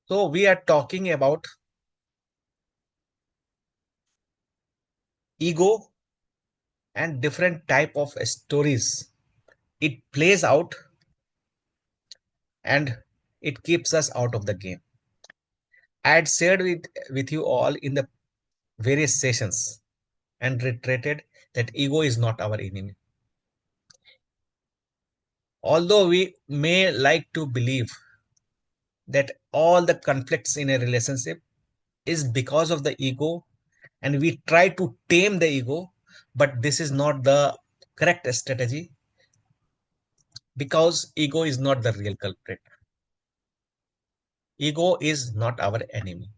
So we are talking about ego and different type of stories it plays out, and it keeps us out of the game. I had shared with you all in the various sessions and reiterated that ego is not our enemy. Although we may like to believe that all the conflicts in a relationship is because of the ego, and we try to tame the ego, but this is not the correct strategy, because ego is not the real culprit. Ego is not our enemy.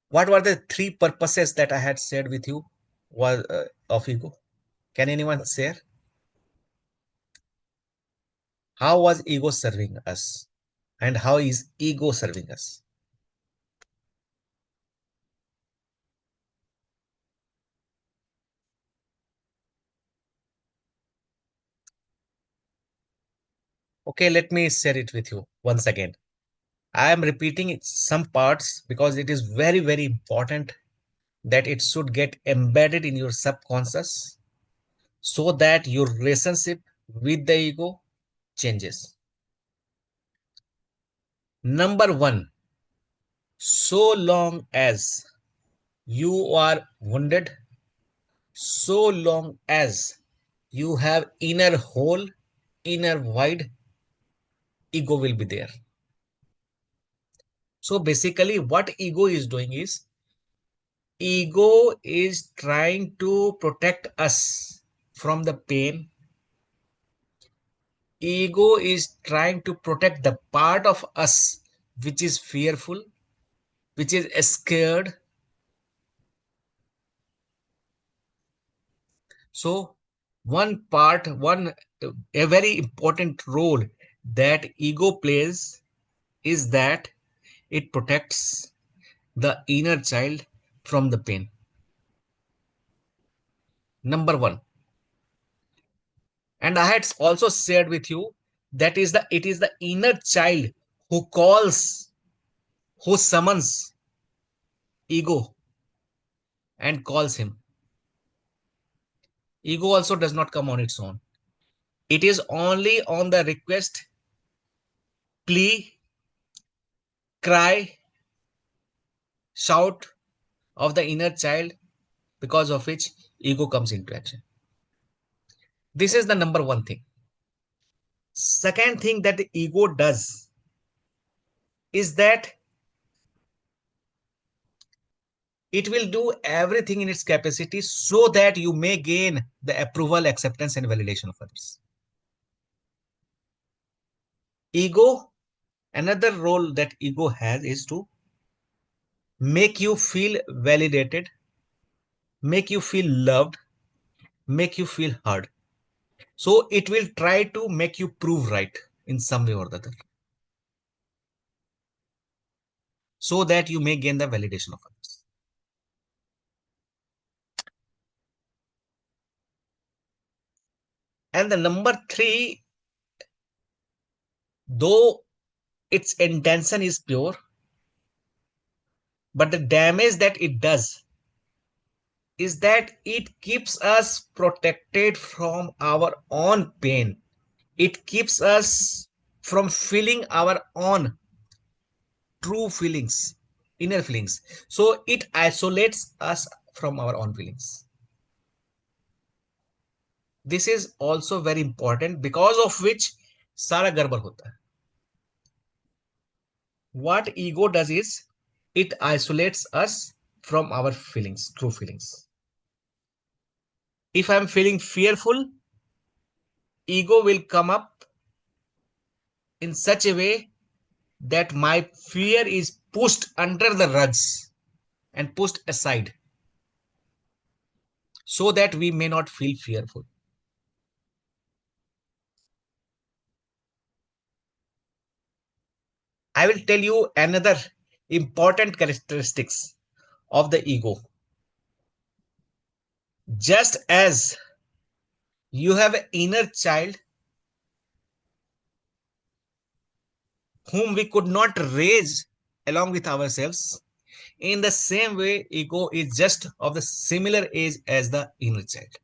What were the three purposes that I had shared with you was of ego? Can anyone share? How was ego serving us? And how is ego serving us? Okay, let me share it with you once again. I am repeating some parts because it is very, very important that it should get embedded in your subconscious so that your relationship with the ego changes. Number one, so long as you are wounded, so long as you have inner hole, inner void, ego will be there. So basically, what ego is doing is ego is trying to protect us from the pain. Ego is trying to protect the part of us which is fearful, which is scared. So, a very important role that ego plays is that it protects the inner child from the pain. Number one. And I had also shared with you that it is the inner child who calls, who summons ego and calls him. Ego also does not come on its own. It is only on the request, plea, cry, shout of the inner child, because of which ego comes into action. This is the number one thing. Second thing that the ego does is that it will do everything in its capacity so that you may gain the approval, acceptance, and validation of others. Ego, another role that ego has is to make you feel validated, make you feel loved, make you feel heard. So it will try to make you prove right in some way or the other so that you may gain the validation of others. And the number three, though its intention is pure, but the damage that it does is that it keeps us protected from our own pain. It keeps us from feeling our own true feelings, inner feelings. So it isolates us from our own feelings. This is also very important, because of which सारा गड़बड़ होता है. What ego does is it isolates us from our feelings, true feelings. If I'm feeling fearful, ego will come up in such a way that my fear is pushed under the rugs and pushed aside so that we may not feel fearful. I will tell you another important characteristics of the ego. Just as you have an inner child whom we could not raise along with ourselves. In the same way, ego is just of the similar age as the inner child.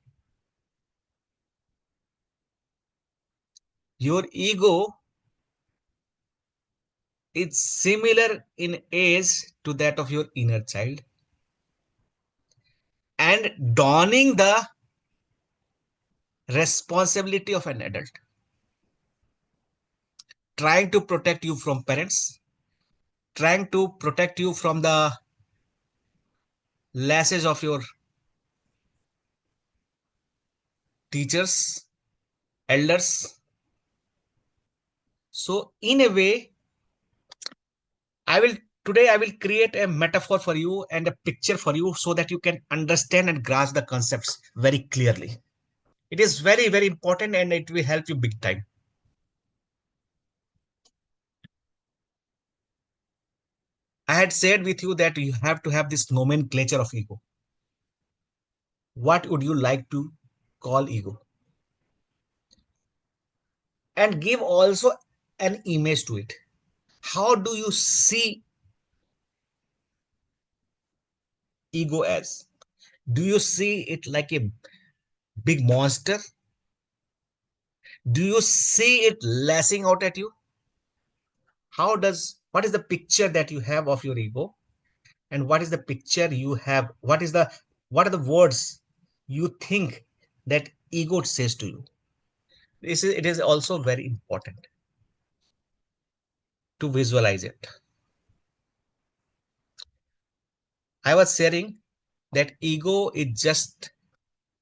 Your ego is similar in age to that of your inner child and donning the responsibility of an adult, trying to protect you from parents, trying to protect you from the lashes of your teachers, elders. So, in a way, I will create a metaphor for you and a picture for you so that you can understand and grasp the concepts very clearly. It is very, very important and it will help you big time. I had said with you that you have to have this nomenclature of ego. What would you like to call ego? And give also an image to it. How do you see ego as? Do you see it like a big monster? Do you see it lashing out at you? What is the picture that you have of your ego? And what is the picture you have? What are the words you think that ego says to you? It is also very important to visualize it. I was sharing that ego is just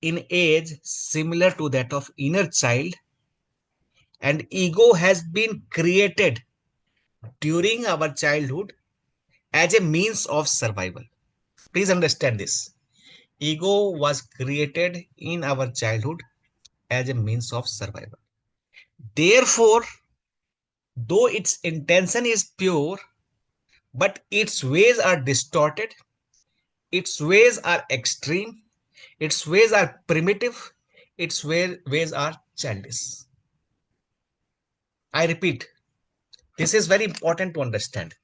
in age similar to that of inner child, and ego has been created during our childhood as a means of survival. Please understand this. Ego was created in our childhood as a means of survival. Therefore, though its intention is pure, but its ways are distorted, its ways are extreme, its ways are primitive, ways are childish. I repeat, this is very important to understand.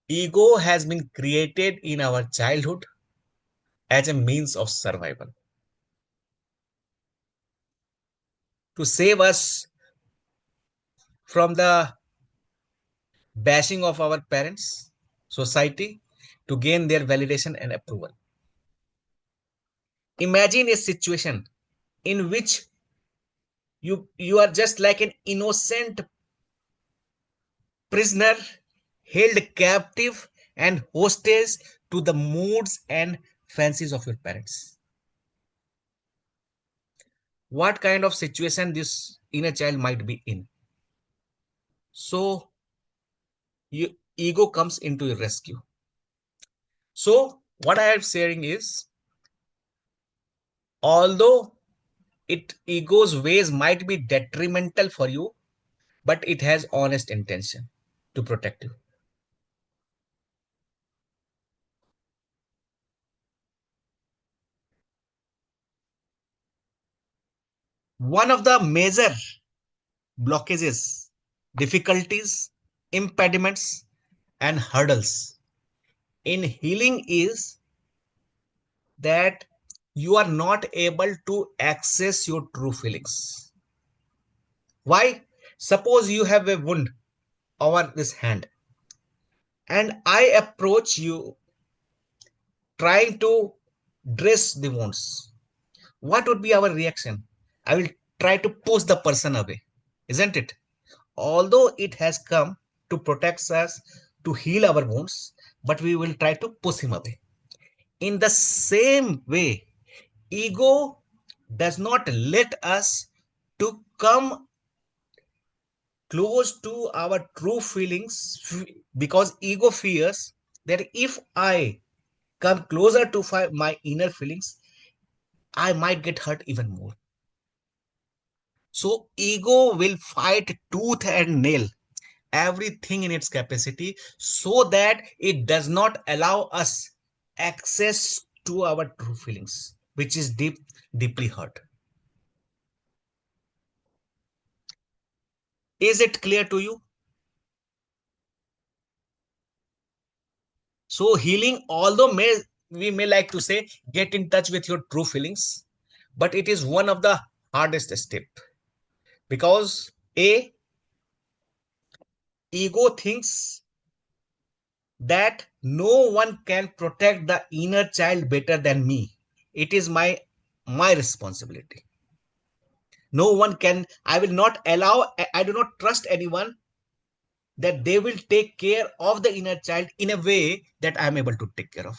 Ego has been created in our childhood as a means of survival to save us from the bashing of our parents, society, to gain their validation and approval. Imagine a situation in which you are just like an innocent prisoner held captive and hostage to the moods and fancies of your parents. What kind of situation this inner child might be in? So ego comes into your rescue. So what I am saying is, although ego's ways might be detrimental for you, but it has honest intention to protect you. One of the major blockages, difficulties, impediments, and hurdles in healing is that you are not able to access your true feelings. Why? Suppose you have a wound over this hand and I approach you trying to dress the wounds. What would be our reaction? I will try to push the person away, isn't it? Although it has come to protect us, to heal our wounds, but we will try to push him away. In the same way, ego does not let us to come close to our true feelings because ego fears that if I come closer to my inner feelings, I might get hurt even more. So ego will fight tooth and nail everything in its capacity so that it does not allow us access to our true feelings, which is deeply hurt. Is it clear to you? So healing, although we may like to say get in touch with your true feelings, but it is one of the hardest step, because a ego thinks that no one can protect the inner child better than me. It is my responsibility. No one can. I will not allow. I do not trust anyone that they will take care of the inner child in a way that I am able to take care of.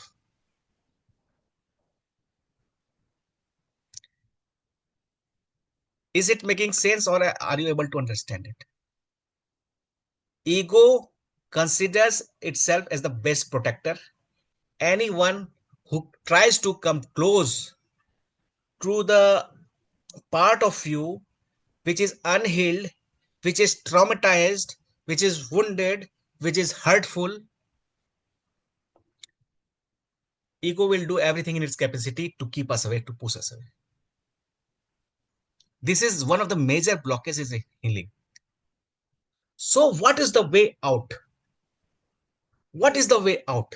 Is it making sense, or are you able to understand it? Ego considers itself as the best protector. Anyone who tries to come close to the part of you which is unhealed, which is traumatized, which is wounded, which is hurtful, ego will do everything in its capacity to keep us away, to push us away. This is one of the major blockages in healing. So, what is the way out? What is the way out?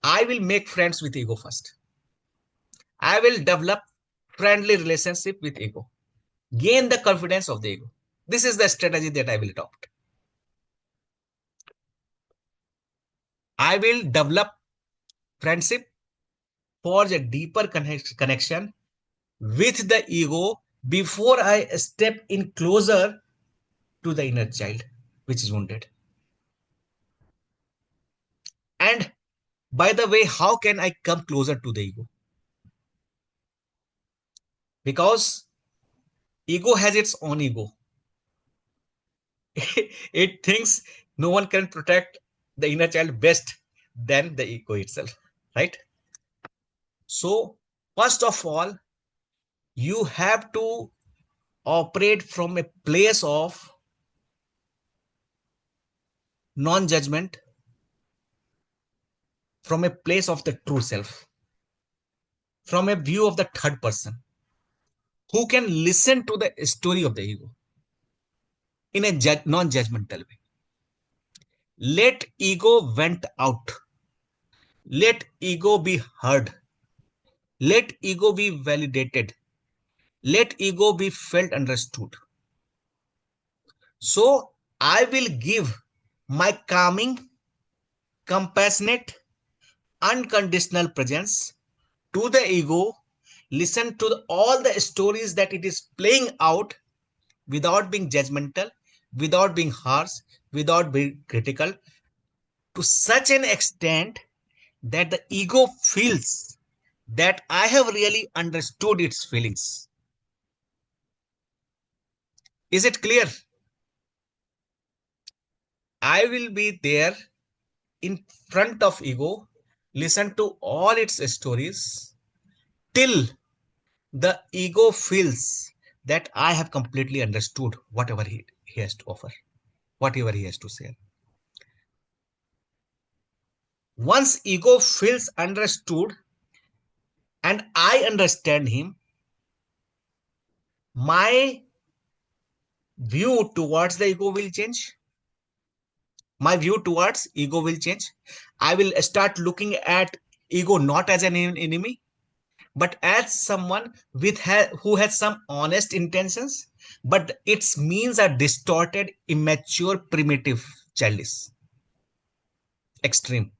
I will make friends with ego first. I will develop friendly relationship with ego. Gain the confidence of the ego. This is the strategy that I will adopt. I will develop friendship, forge a deeper connection with the ego before I step in closer to the inner child, which is wounded. And by the way, how can I come closer to the ego? Because ego has its own ego. It thinks no one can protect the inner child best than the ego itself, right? So, first of all, you have to operate from a place of non judgment, from a place of the true self, from a view of the third person who can listen to the story of the ego in a non judgmental way. Let ego vent out. Let ego be heard. Let ego be validated. Let ego be felt understood. So I will give my calming, compassionate, unconditional presence to the ego, listen to all the stories that it is playing out without being judgmental, without being harsh, without being critical, to such an extent that the ego feels that I have really understood its feelings. Is it clear? I will be there in front of ego, listen to all its stories till the ego feels that I have completely understood whatever he has to offer, whatever he has to say. Once ego feels understood and I understand him, my view towards the ego will change. My view towards ego will change. I will start looking at ego not as an enemy, but as someone who has some honest intentions, but its means are distorted, immature, primitive, childish, extreme.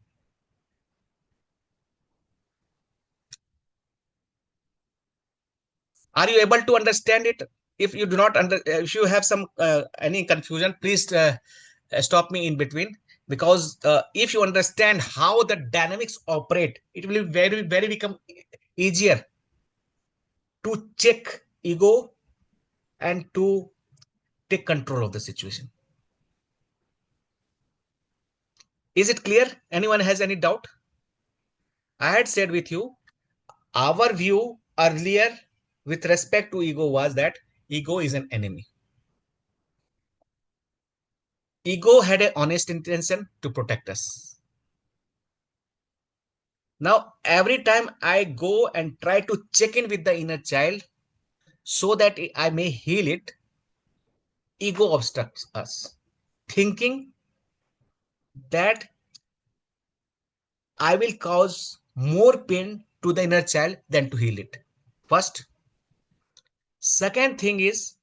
Are you able to understand it? If you do not if you have some any confusion, please stop me in between, because if you understand how the dynamics operate, it will be very become easier to check ego and to take control of the situation. Is it clear? Anyone has any doubt? I had said with you, our view earlier with respect to ego was that ego is an enemy. Ego had an honest intention to protect us. Now, every time I go and try to check in with the inner child so that I may heal it, ego obstructs us, thinking that I will cause more pain to the inner child than to heal it. First. Second thing is,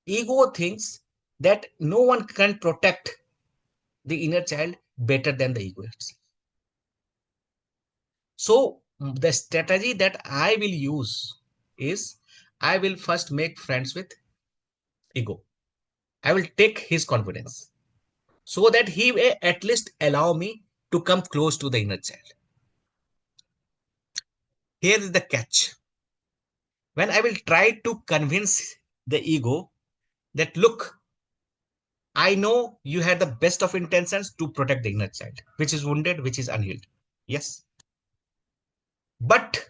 ego thinks that no one can protect the inner child better than the ego itself. So the strategy that I will use is, I will first make friends with ego. I will take his confidence so that he may at least allow me to come close to the inner child. Here is the catch. When I will try to convince the ego that, look, I know you had the best of intentions to protect the inner child, which is wounded, which is unhealed. Yes. But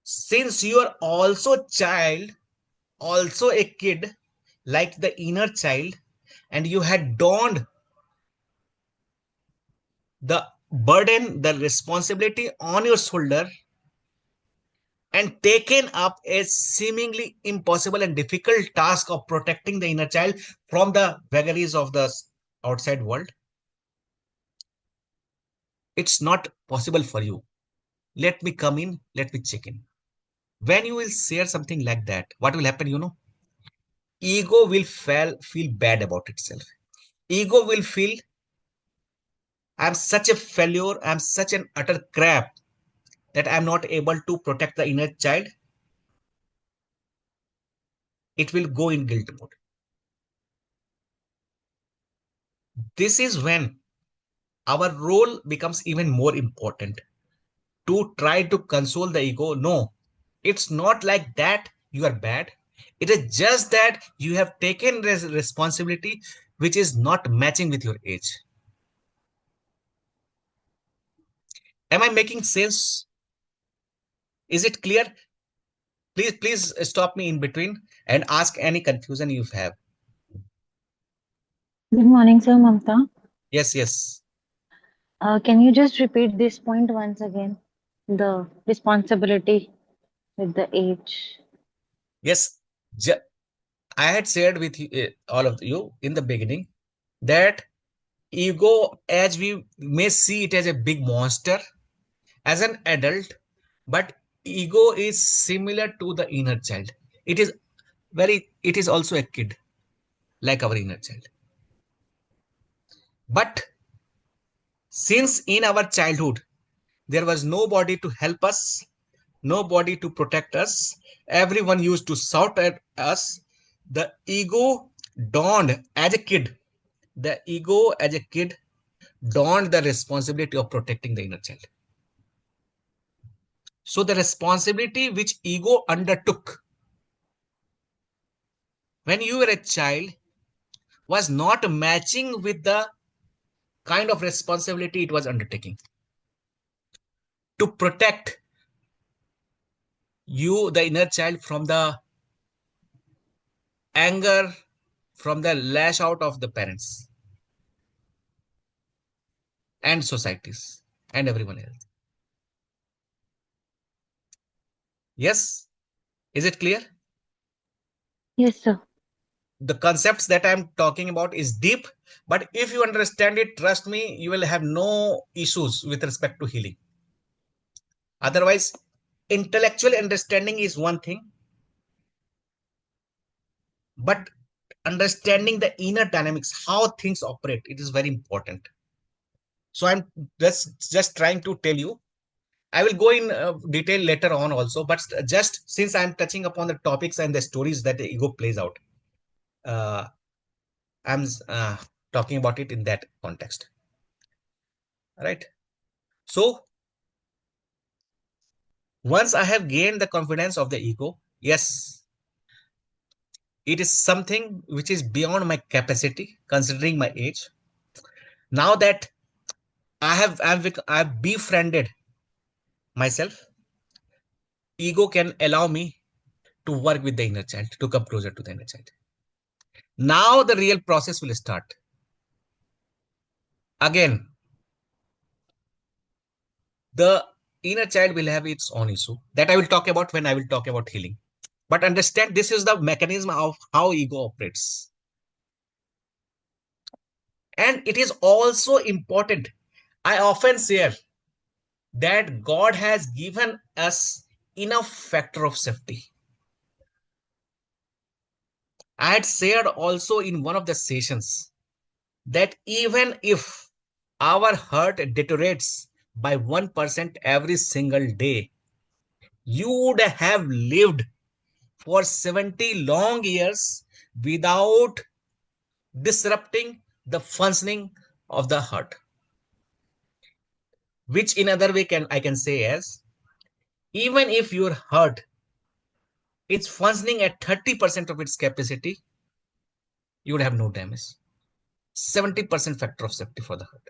since you are also child, also a kid, like the inner child, and you had donned the burden, the responsibility on your shoulder, and taken up a seemingly impossible and difficult task of protecting the inner child from the vagaries of the outside world, it's not possible for you. Let me come in, let me check in. When you will share something like that, what will happen, ego will feel bad about itself. Ego will feel, I'm such a failure, I'm such an utter crap that I'm not able to protect the inner child. It will go in guilt mode. This is when our role becomes even more important, to try to console the ego. No, it's not like that you are bad. It is just that you have taken responsibility which is not matching with your age. Am I making sense? Is it clear? Please stop me in between and ask any confusion you have. Good morning, sir, Mamta. Yes, yes. Can you just repeat this point once again? The responsibility with the age. Yes. I had shared with you, all of you in the beginning, that ego, as we may see it as a big monster as an adult, but ego is similar to the inner child. It is also a kid, like our inner child. But since in our childhood there was nobody to help us, nobody to protect us, everyone used to shout at us, the ego dawned as a kid. The ego as a kid donned the responsibility of protecting the inner child. So the responsibility which ego undertook when you were a child was not matching with the kind of responsibility it was undertaking to protect you, the inner child, from the anger, from the lash out of the parents and societies and everyone else. Yes, is it clear? Yes, sir. The concepts that I'm talking about is deep, but if you understand it, trust me, you will have no issues with respect to healing. Otherwise, intellectual understanding is one thing, but understanding the inner dynamics, how things operate, it is very important. So I'm just trying to tell you. I will go in detail later on also, but just since I'm touching upon the topics and the stories that the ego plays out, uh, I'm talking about it in that context. Right. So once I have gained the confidence of the ego, yes, it is something which is beyond my capacity, considering my age. Now that I've befriended myself, ego can allow me to work with the inner child, to come closer to the inner child. Now the real process will start. Again, the inner child will have its own issue that I will talk about when I will talk about healing. But understand, this is the mechanism of how ego operates. And it is also important. I often share. that God has given us enough factor of safety. I had said also in one of the sessions that even if our heart deteriorates by 1% every single day, you would have lived for 70 long years without disrupting the functioning of the heart, which in other way I can say as, even if your heart is functioning at 30% of its capacity, you would have no damage. 70% factor of safety for the heart.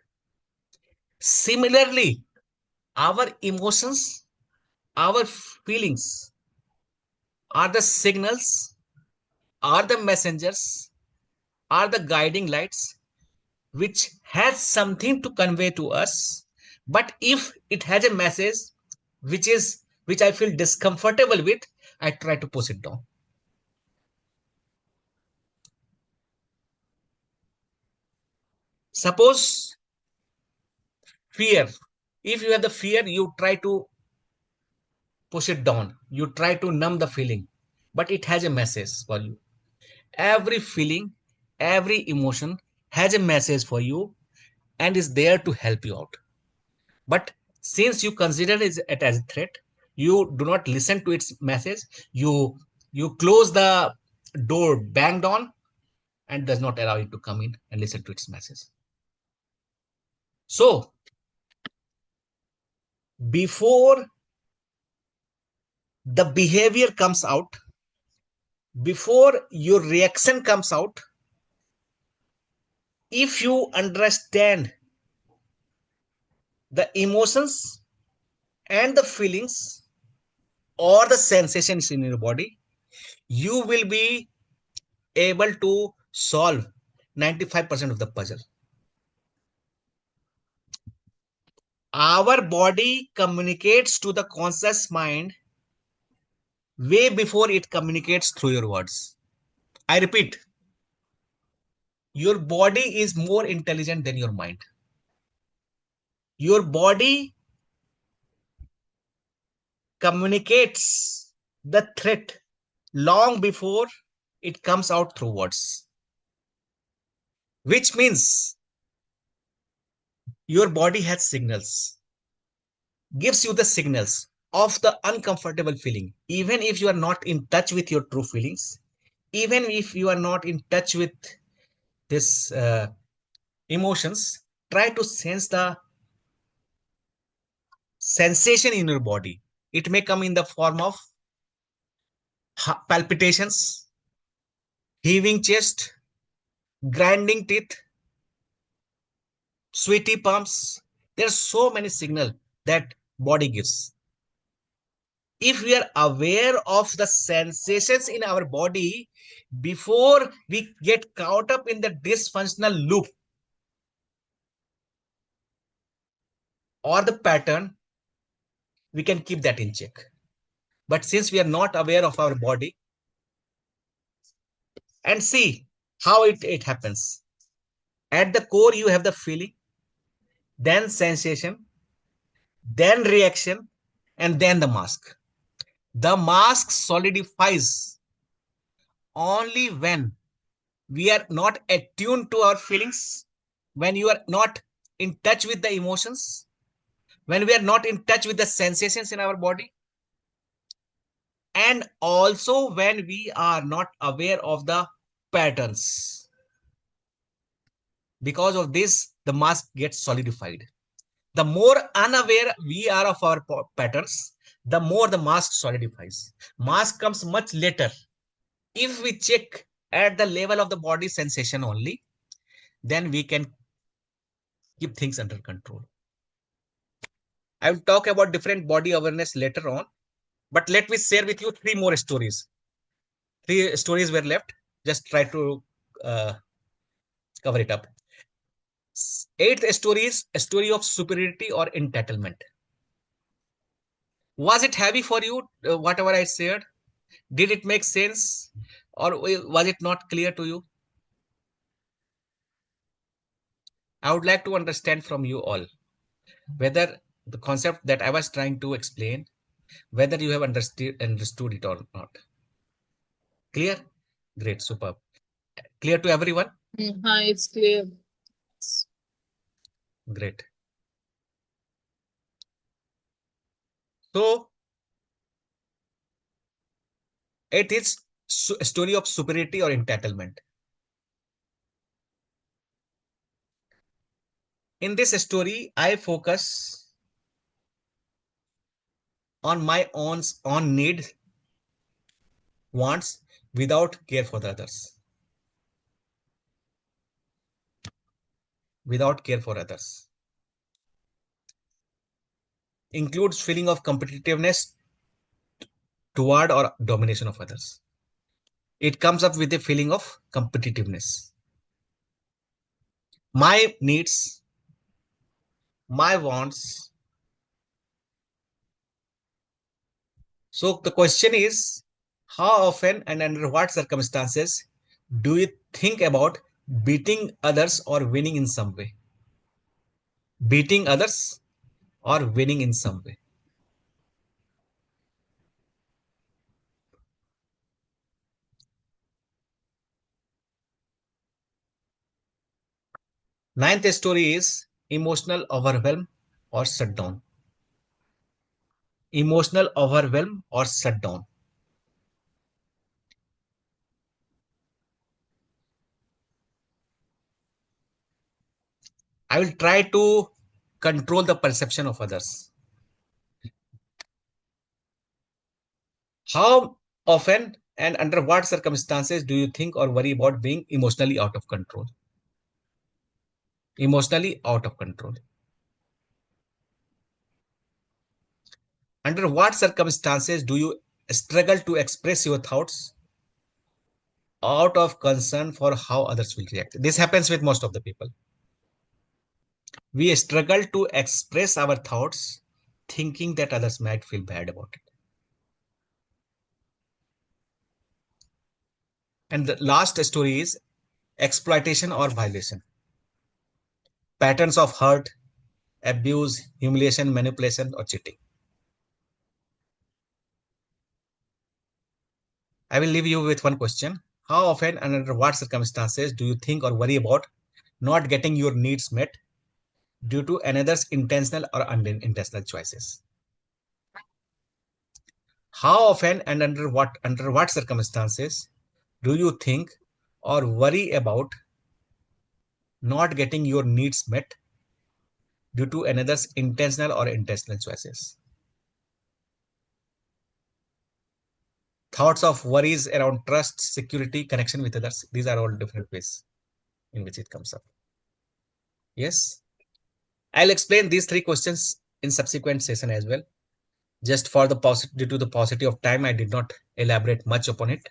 Similarly, our emotions, our feelings are the signals, are the messengers, are the guiding lights which has something to convey to us. But if it has a message which I feel discomfortable with, I try to push it down. Suppose fear. If you have the fear, you try to push it down. You try to numb the feeling, but it has a message for you. Every feeling, every emotion has a message for you and is there to help you out. But since you consider it as a threat, you do not listen to its message. You close the door, banged on, and does not allow it to come in and listen to its message. So before the behavior comes out, before your reaction comes out, if you understand the emotions and the feelings or the sensations in your body, you will be able to solve 95% of the puzzle. Our body communicates to the conscious mind way before it communicates through your words. I repeat, your body is more intelligent than your mind. Your body communicates the threat long before it comes out through words, which means your body has signals, gives you the signals of the uncomfortable feeling. Even if you are not in touch with your true feelings, even if you are not in touch with this emotions, try to sense the sensation in your body. It may come in the form of palpitations, heaving chest, grinding teeth, sweaty palms. There are so many signals that body gives. If we are aware of the sensations in our body before we get caught up in the dysfunctional loop or the pattern, we can keep that in check. But since we are not aware of our body, and see how it happens. At the core, you have the feeling, then sensation, then reaction, and then the mask. The mask solidifies only when we are not attuned to our feelings, when you are not in touch with the emotions, when we are not in touch with the sensations in our body, and also when we are not aware of the patterns. Because of this, the mask gets solidified. The more unaware we are of our patterns, the more the mask solidifies. Mask comes much later. If we check at the level of the body sensation only, then we can keep things under control. I will talk about different body awareness later on, but let me share with you three more stories. Three stories were left. Just try to cover it up. Eighth story is a story of superiority or entitlement. Was it heavy for you, whatever I shared? Did it make sense, or was it not clear to you? I would like to understand from you all whether the concept that I was trying to explain, whether you have understood it or not. Clear? Great, superb. Clear to everyone? Hi, it's clear. Great. So it is a story of superiority or entitlement. In this story, I focus on my own need, wants, without care for the others. Without care for others. Includes feeling of competitiveness toward or domination of others. It comes up with a feeling of competitiveness. My needs, my wants. So the question is, how often and under what circumstances do you think about beating others or winning in some way? Beating others or winning in some way. Ninth story is emotional overwhelm or shutdown. Emotional overwhelm or shutdown. I will try to control the perception of others. How often and under what circumstances do you think or worry about being emotionally out of control? Emotionally out of control. Under what circumstances do you struggle to express your thoughts out of concern for how others will react? This happens with most of the people. We struggle to express our thoughts thinking that others might feel bad about it. And the last story is exploitation or violation. Patterns of hurt, abuse, humiliation, manipulation, or cheating. I will leave you with one question. How often and under what circumstances do you think or worry about not getting your needs met due to another's intentional or unintentional choices? How often and under what circumstances do you think or worry about not getting your needs met due to another's intentional or intentional choices? Thoughts of worries around trust, security, connection with others. These are all different ways in which it comes up. Yes. I'll explain these three questions in subsequent session as well. Just for the due to the paucity of time, I did not elaborate much upon it.